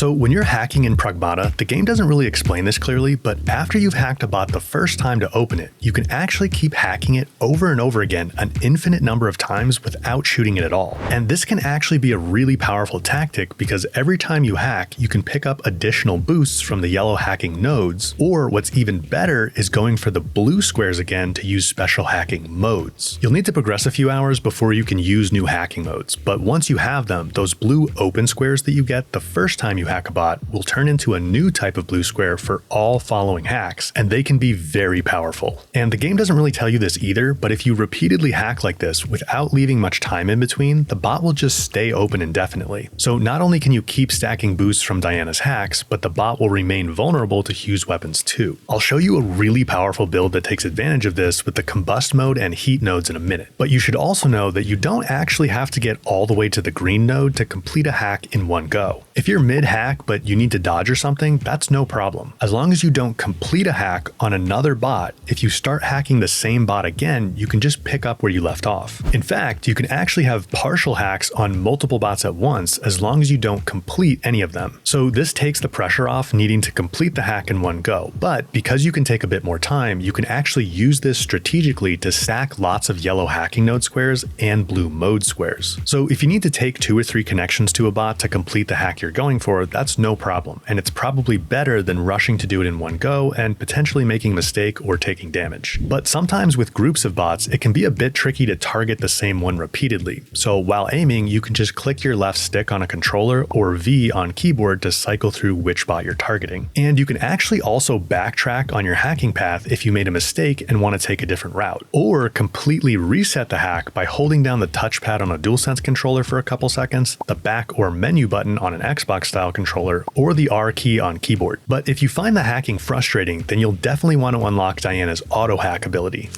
So when you're hacking in Pragmata, the game doesn't really explain this clearly, but after you've hacked a bot the first time to open it, you can actually keep hacking it over and over again an infinite number of times without shooting it at all. And this can actually be a really powerful tactic because every time you hack, you can pick up additional boosts from the yellow hacking nodes, or what's even better is going for the blue squares again to use special hacking modes. You'll need to progress a few hours before you can use new hacking modes, but once you have them, those blue open squares that you get the first time you hack a bot will turn into a new type of blue square for all following hacks, and they can be very powerful. And the game doesn't really tell you this either, but if you repeatedly hack like this without leaving much time in between, the bot will just stay open indefinitely. So not only can you keep stacking boosts from Diana's hacks, but the bot will remain vulnerable to Hugh's weapons too. I'll show you a really powerful build that takes advantage of this with the Combust Mode and Heat Nodes in a minute. But you should also know that you don't actually have to get all the way to the green node to complete a hack in one go. If you're mid-hack but you need to dodge or something, that's no problem. As long as you don't complete a hack on another bot, if you start hacking the same bot again, you can just pick up where you left off. In fact, you can actually have partial hacks on multiple bots at once as long as you don't complete any of them. So this takes the pressure off needing to complete the hack in one go. But because you can take a bit more time, you can actually use this strategically to stack lots of yellow hacking node squares and blue mode squares. So if you need to take 2 or 3 connections to a bot to complete the hack you're going for, that's no problem. And it's probably better than rushing to do it in one go and potentially making a mistake or taking damage. But sometimes with groups of bots, it can be a bit tricky to target the same one repeatedly. So while aiming, you can just click your left stick on a controller or V on keyboard to cycle through which bot you're targeting. And you can actually also backtrack on your hacking path if you made a mistake and want to take a different route, or completely reset the hack by holding down the touchpad on a DualSense controller for a couple seconds, the back or menu button on an Xbox style controller, or the R key on keyboard. But if you find the hacking frustrating, then you'll definitely want to unlock Diana's auto hack ability.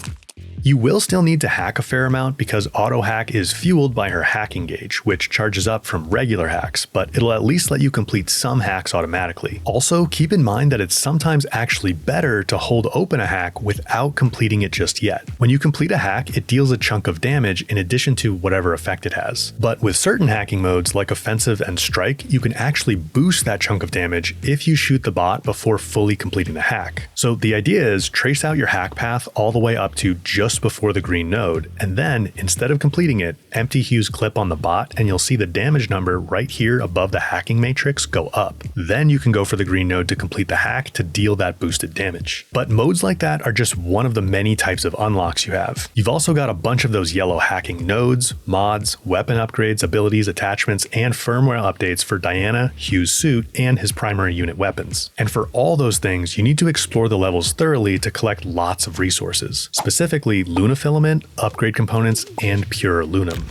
You will still need to hack a fair amount because auto hack is fueled by her hacking gauge, which charges up from regular hacks, but it'll at least let you complete some hacks automatically. Also, keep in mind that it's sometimes actually better to hold open a hack without completing it just yet. When you complete a hack, it deals a chunk of damage in addition to whatever effect it has. But with certain hacking modes like offensive and strike, you can actually boost that chunk of damage if you shoot the bot before fully completing the hack. So the idea is trace out your hack path all the way up to just before the green node, and then instead of completing it, empty Hugh's clip on the bot and you'll see the damage number right here above the hacking matrix go up. Then you can go for the green node to complete the hack to deal that boosted damage. But modes like that are just one of the many types of unlocks you have. You've also got a bunch of those yellow hacking nodes, mods, weapon upgrades, abilities, attachments, and firmware updates for Diana, Hugh's suit, and his primary unit weapons. And for all those things, you need to explore the levels thoroughly to collect lots of resources, specifically lunafilament, upgrade components, and pure Lunum.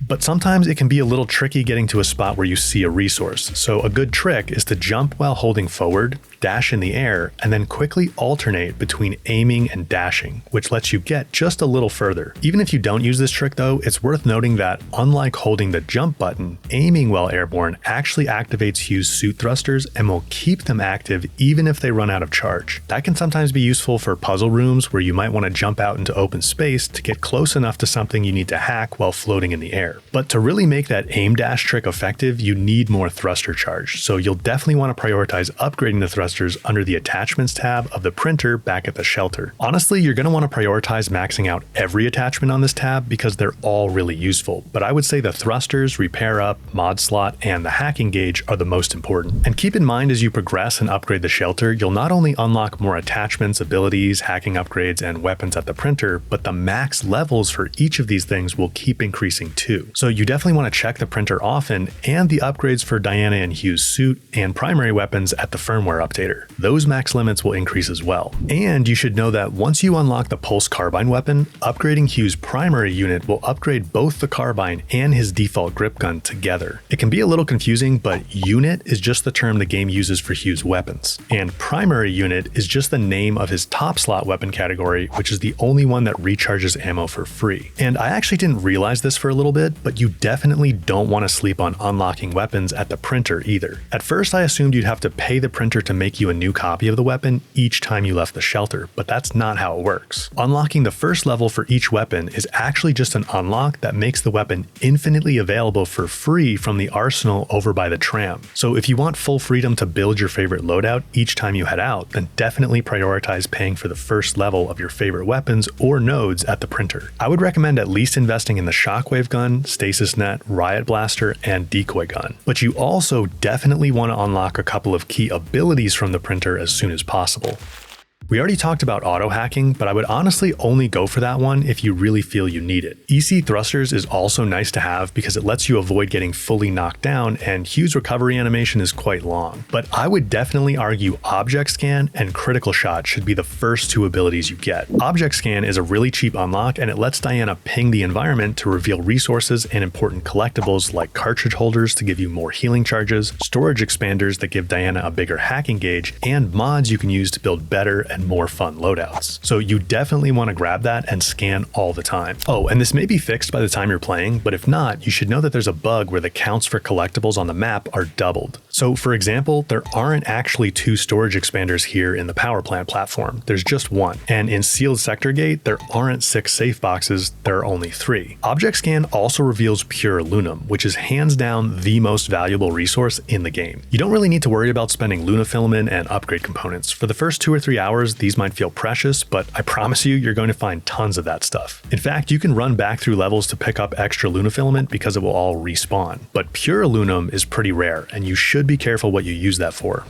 But sometimes it can be a little tricky getting to a spot where you see a resource, so a good trick is to jump while holding forward, dash in the air, and then quickly alternate between aiming and dashing, which lets you get just a little further. Even if you don't use this trick though, it's worth noting that unlike holding the jump button, aiming while airborne actually activates Hugh's suit thrusters and will keep them active even if they run out of charge. That can sometimes be useful for puzzle rooms where you might want to jump out into open space to get close enough to something you need to hack while floating in the air. But to really make that aim dash trick effective, you need more thruster charge, so you'll definitely want to prioritize upgrading the thrusters under the attachments tab of the printer back at the shelter. Honestly, you're going to want to prioritize maxing out every attachment on this tab because they're all really useful, but I would say the thrusters, repair up, mod slot, and the hacking gauge are the most important. And keep in mind as you progress and upgrade the shelter, you'll not only unlock more attachments, abilities, hacking upgrades, and weapons at the printer, but the max levels for each of these things will keep increasing too. So you definitely want to check the printer often and the upgrades for Diana and Hugh's suit and primary weapons at the firmware updater. Those max limits will increase as well. And you should know that once you unlock the Pulse Carbine weapon, upgrading Hugh's primary unit will upgrade both the carbine and his default grip gun together. It can be a little confusing, but unit is just the term the game uses for Hugh's weapons, and primary unit is just the name of his top slot weapon category, which is the only one that recharges ammo for free. And I actually didn't realize this for a little bit, but you definitely don't want to sleep on unlocking weapons at the printer either. At first I assumed you'd have to pay the printer to make you a new copy of the weapon each time you left the shelter, but that's not how it works. Unlocking the first level for each weapon is actually just an unlock that makes the weapon infinitely available for free from the arsenal over by the tram. So if you want full freedom to build your favorite loadout each time you head out, then definitely prioritize paying for the first level of your favorite weapons or nodes at the printer. I would recommend at least investing in the Shockwave Gun, Stasis Net, Riot Blaster, and Decoy Gun. But you also definitely want to unlock a couple of key abilities from the printer as soon as possible. We already talked about auto hacking, but I would honestly only go for that one if you really feel you need it. EC thrusters is also nice to have because it lets you avoid getting fully knocked down, and Hugh's recovery animation is quite long. But I would definitely argue Object Scan and Critical Shot should be the first two abilities you get. Object Scan is a really cheap unlock, and it lets Diana ping the environment to reveal resources and important collectibles like cartridge holders to give you more healing charges, storage expanders that give Diana a bigger hacking gauge, and mods you can use to build better and more fun loadouts. So you definitely want to grab that and scan all the time. Oh, and this may be fixed by the time you're playing, but if not, you should know that there's a bug where the counts for collectibles on the map are doubled. So for example, there aren't actually 2 storage expanders here in the power plant platform, there's just 1. And in sealed sector gate, there aren't 6 safe boxes, there are only 3. Object Scan also reveals pure Lunum, which is hands down the most valuable resource in the game. You don't really need to worry about spending lunafilament and upgrade components. For the first 2 or 3 hours, these might feel precious, but I promise you're going to find tons of that stuff. In fact, you can run back through levels to pick up extra lunafilament because it will all respawn. But pure Lunum is pretty rare, and you should be careful what you use that for.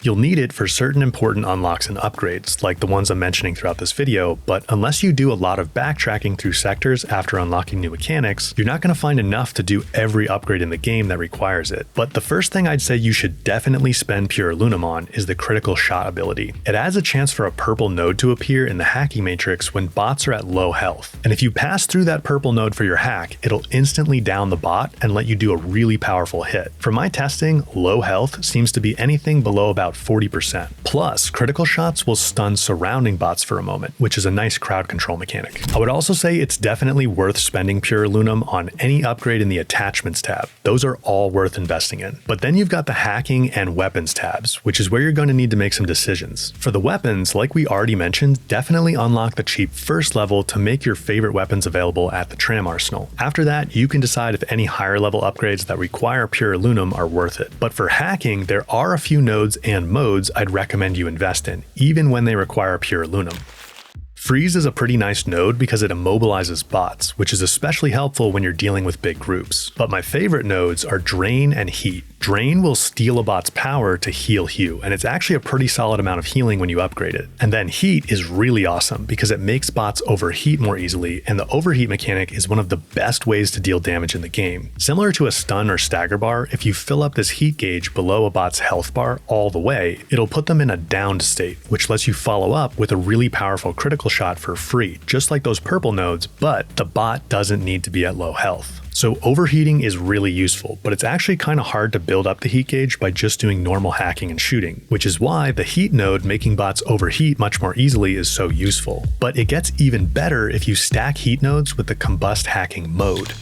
You'll need it for certain important unlocks and upgrades, like the ones I'm mentioning throughout this video, but unless you do a lot of backtracking through sectors after unlocking new mechanics, you're not going to find enough to do every upgrade in the game that requires it. But the first thing I'd say you should definitely spend pure Lunum on is the Critical Shot ability. It adds a chance for a purple node to appear in the hacking matrix when bots are at low health. And if you pass through that purple node for your hack, it'll instantly down the bot and let you do a really powerful hit. For my testing, low health seems to be anything below about 40%. Plus, critical shots will stun surrounding bots for a moment, which is a nice crowd control mechanic. I would also say it's definitely worth spending pure Lunum on any upgrade in the attachments tab. Those are all worth investing in. But then you've got the hacking and weapons tabs, which is where you're going to need to make some decisions. For the weapons, like we already mentioned, definitely unlock the cheap first level to make your favorite weapons available at the tram arsenal. After that, you can decide if any higher level upgrades that require pure Lunum are worth it. But for hacking, there are a few nodes and modes I'd recommend you invest in, even when they require pure Lunum. Freeze is a pretty nice node because it immobilizes bots, which is especially helpful when you're dealing with big groups. But my favorite nodes are Drain and Heat. Drain will steal a bot's power to heal Hugh, and it's actually a pretty solid amount of healing when you upgrade it. And then Heat is really awesome because it makes bots overheat more easily, and the overheat mechanic is one of the best ways to deal damage in the game. Similar to a stun or stagger bar, if you fill up this heat gauge below a bot's health bar all the way, it'll put them in a downed state, which lets you follow up with a really powerful critical shot for free, just like those purple nodes, but the bot doesn't need to be at low health. So overheating is really useful, but it's actually kind of hard to build up the heat gauge by just doing normal hacking and shooting, which is why the heat node making bots overheat much more easily is so useful. But it gets even better if you stack heat nodes with the combust hacking mode.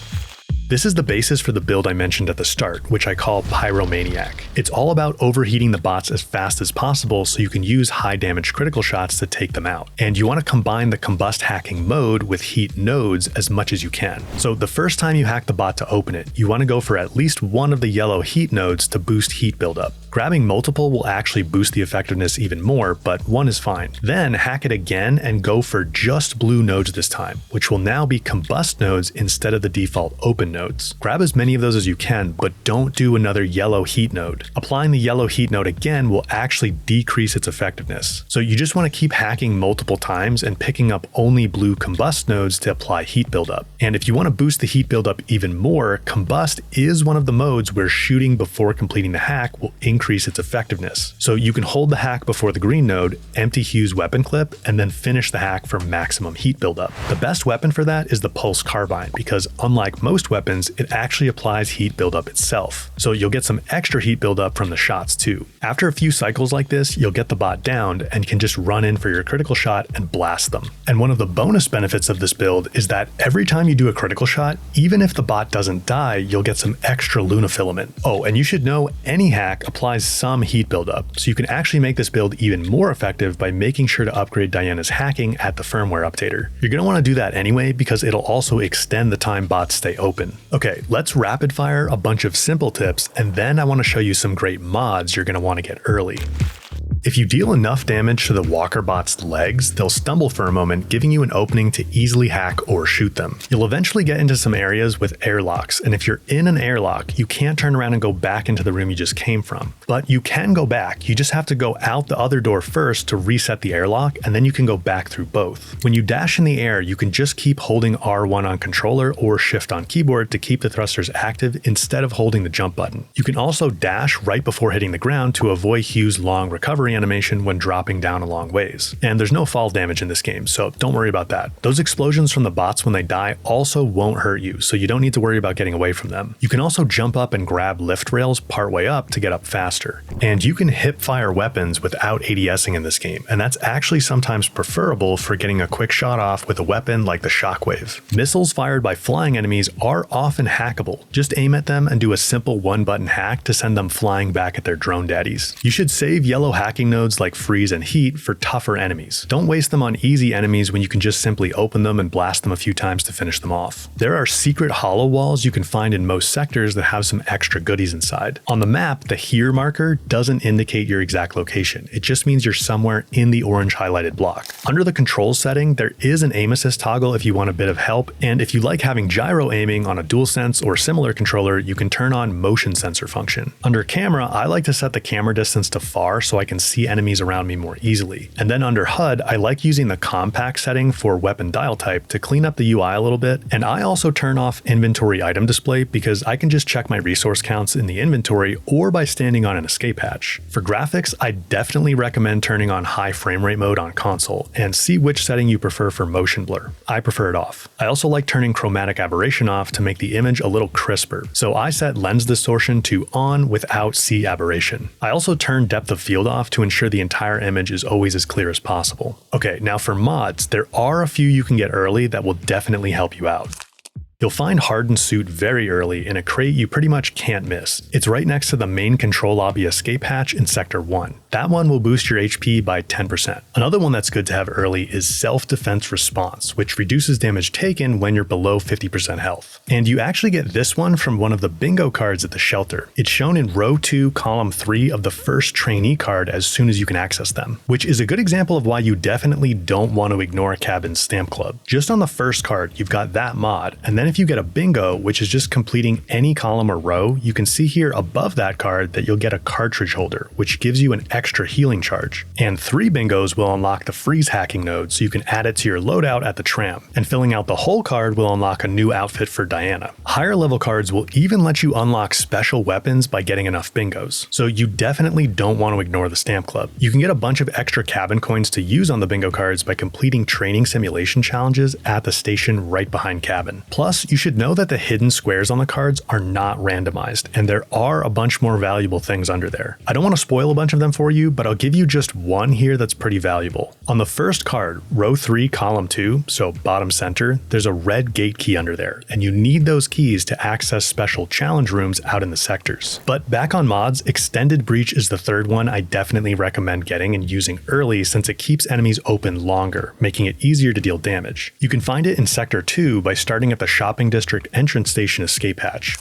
This is the basis for the build I mentioned at the start, which I call Pyromaniac. It's all about overheating the bots as fast as possible so you can use high damage critical shots to take them out. And you want to combine the combust hacking mode with heat nodes as much as you can. So the first time you hack the bot to open it, you want to go for at least one of the yellow heat nodes to boost heat buildup. Grabbing multiple will actually boost the effectiveness even more, but one is fine. Then hack it again and go for just blue nodes this time, which will now be combust nodes instead of the default open nodes. Grab as many of those as you can, but don't do another yellow heat node. Applying the yellow heat node again will actually decrease its effectiveness. So you just want to keep hacking multiple times and picking up only blue combust nodes to apply heat buildup. And if you want to boost the heat buildup even more, combust is one of the modes where shooting before completing the hack will increase increase its effectiveness. So you can hold the hack before the green node, empty Hugh's weapon clip, and then finish the hack for maximum heat buildup. The best weapon for that is the Pulse Carbine, because unlike most weapons, it actually applies heat buildup itself. So you'll get some extra heat buildup from the shots too. After a few cycles like this, you'll get the bot downed and can just run in for your critical shot and blast them. And one of the bonus benefits of this build is that every time you do a critical shot, even if the bot doesn't die, you'll get some extra lunafilament. Oh, and you should know any hack applies some heat buildup, so you can actually make this build even more effective by making sure to upgrade Diana's hacking at the firmware updater. You're going to want to do that anyway because it'll also extend the time bots stay open. Okay, let's rapid fire a bunch of simple tips, and then I want to show you some great mods you're going to want to get early. If you deal enough damage to the walker bot's legs, they'll stumble for a moment, giving you an opening to easily hack or shoot them. You'll eventually get into some areas with airlocks, and if you're in an airlock, you can't turn around and go back into the room you just came from. But you can go back, you just have to go out the other door first to reset the airlock, and then you can go back through both. When you dash in the air, you can just keep holding R1 on controller or shift on keyboard to keep the thrusters active instead of holding the jump button. You can also dash right before hitting the ground to avoid Hugh's long recovery animation when dropping down a long ways. And there's no fall damage in this game, so don't worry about that. Those explosions from the bots when they die also won't hurt you, so you don't need to worry about getting away from them. You can also jump up and grab lift rails partway up to get up faster. And you can hip fire weapons without ADSing in this game, and that's actually sometimes preferable for getting a quick shot off with a weapon like the Shockwave. Missiles fired by flying enemies are often hackable. Just aim at them and do a simple one-button hack to send them flying back at their drone daddies. You should save yellow hacking nodes like freeze and heat for tougher enemies. Don't waste them on easy enemies when you can just simply open them and blast them a few times to finish them off. There are secret holo-walls you can find in most sectors that have some extra goodies inside. On the map, the here marker doesn't indicate your exact location. It just means you're somewhere in the orange highlighted block. Under the controls setting, there is an aim assist toggle if you want a bit of help, and if you like having gyro aiming on a DualSense or similar controller, you can turn on motion sensor function. Under camera, I like to set the camera distance to far so I can see enemies around me more easily. And then under HUD, I like using the compact setting for weapon dial type to clean up the UI a little bit, and I also turn off inventory item display because I can just check my resource counts in the inventory or by standing on an escape hatch. For graphics, I definitely recommend turning on high frame rate mode on console, and see which setting you prefer for motion blur. I prefer it off. I also like turning chromatic aberration off to make the image a little crisper, so I set lens distortion to on without C aberration. I also turn depth of field off to ensure the entire image is always as clear as possible. Okay, now for mods, there are a few you can get early that will definitely help you out. You'll find Hardened Suite very early in a crate you pretty much can't miss. It's right next to the main control lobby escape hatch in Sector 1. That one will boost your HP by 10%. Another one that's good to have early is Self-Defense Response, which reduces damage taken when you're below 50% health. And you actually get this one from one of the bingo cards at the shelter. It's shown in row 2, column 3 of the first trainee card as soon as you can access them, which is a good example of why you definitely don't want to ignore Cabin's Stamp Club. Just on the first card, you've got that mod, and then if you get a bingo, which is just completing any column or row, you can see here above that card that you'll get a cartridge holder, which gives you an extra healing charge. And 3 bingos will unlock the freeze hacking node, so you can add it to your loadout at the tram. And filling out the whole card will unlock a new outfit for Diana. Higher level cards will even let you unlock special weapons by getting enough bingos. So you definitely don't want to ignore the Stamp Club. You can get a bunch of extra cabin coins to use on the bingo cards by completing training simulation challenges at the station right behind cabin. Plus, you should know that the hidden squares on the cards are not randomized, and there are a bunch more valuable things under there. I don't want to spoil a bunch of them for you, but I'll give you just one here that's pretty valuable. On the first card, row 3, column 2, so bottom center, there's a red gate key under there, and you need those keys to access special challenge rooms out in the sectors. But back on mods, Extended Breach is the third one I definitely recommend getting and using early since it keeps enemies open longer, making it easier to deal damage. You can find it in Sector 2 by starting at the shopping district entrance station escape hatch.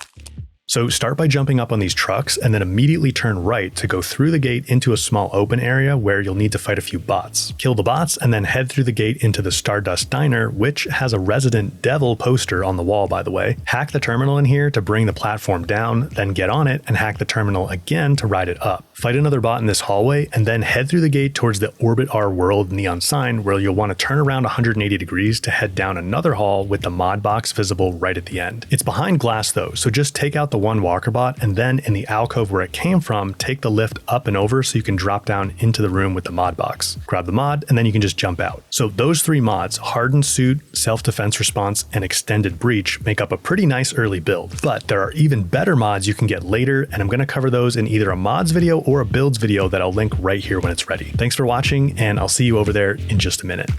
So start by jumping up on these trucks and then immediately turn right to go through the gate into a small open area where you'll need to fight a few bots. Kill the bots and then head through the gate into the Stardust Diner, which has a Resident Devil poster on the wall, by the way. Hack the terminal in here to bring the platform down, then get on it and hack the terminal again to ride it up. Fight another bot in this hallway and then head through the gate towards the Orbit Our World neon sign, where you'll want to turn around 180 degrees to head down another hall with the mod box visible right at the end. It's behind glass though, so just take out the the one walker bot, and then in the alcove where it came from, take the lift up and over so you can drop down into the room with the mod box. Grab the mod, and then you can just jump out. So those 3 mods, Hardened Suite, Self-Defense Response, and Extended Breach, make up a pretty nice early build. But there are even better mods you can get later, and I'm going to cover those in either a mods video or a builds video that I'll link right here when it's ready. Thanks for watching, and I'll see you over there in just a minute.